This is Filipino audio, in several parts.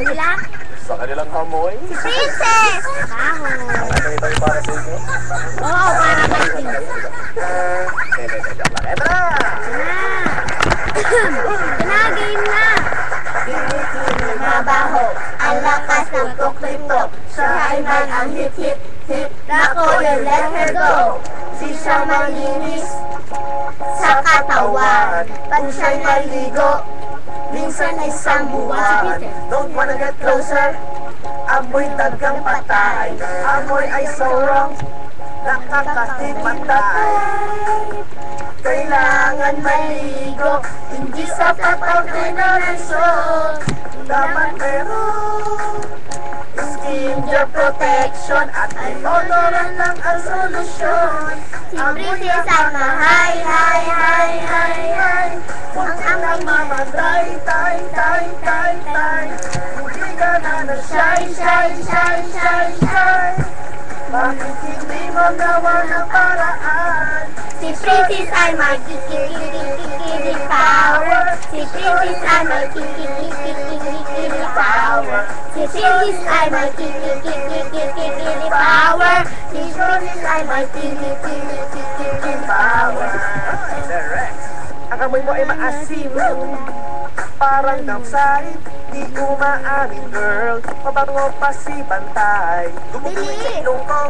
nila? Sa kanilang hamoy? Si Princess! Baho. Ano ito yung para sa inyo? Oo, para kay Princess. Joke lang. Eto na! Game na! Mabaho, ang lakas ng tuklip-tok. Siya ay man ang hip-hip-hip. Nako, you let her go. Si siya malinis sa katawan. Pag siya'y maligo, minsan isang buwan. Don't wanna get closer. Amoy tagang patay. Amoy ay so wrong. Nakakahimatay. Kailangan maligo, hindi sapat ang inhalasyon. Dapat meron Skincare protection at deodorant lang ang solusyon. Si Princess ay mahay, hay, hay, hay, hay. Ang amoy mamatay, tay, tay, tay, tay. Hindi ka na Shine, shine, shine, shine, shine. bakit hindi mo gawa ng paraan? Si Princess ay may kikikikikikili power. Si Princess ay may kikikikikikili power. Si Princess ay may kikikikikikili power. Si Princess ay may kikikikikikili power. Correct. Ang amoy mo ay maasim. Parang downside, di umaamin girl. Mabango pa si Bantay. Gumuguloy sa ilong ko.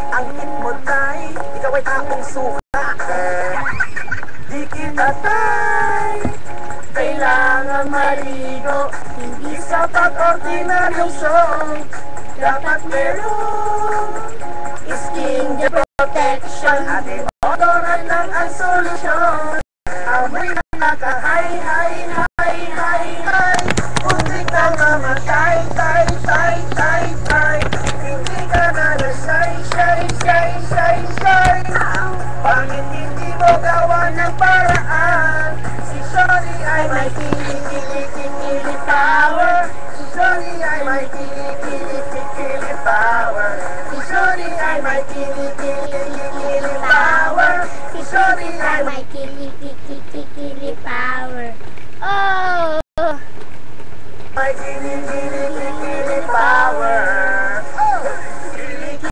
Ang hit mo tay, ikaw ay taong suka. Di kita tay, Kailangan maligo, hindi sapat ordinaryong song. Dapat meron skincare protection at deodorant lang ang solusyon. Amoy na naka-hay, hay, hay, hay, hay. Muntik na mamatay, tay, tay, tay, tay. Hindi ka na shy, shy, shy, shy, shy. Bakit hindi mo gawa ng paraan? Si Shorty ay may kili power. Si Shorty ay may kili power. Si Shorty ay may kili power. Si Princess ay may kikikikikili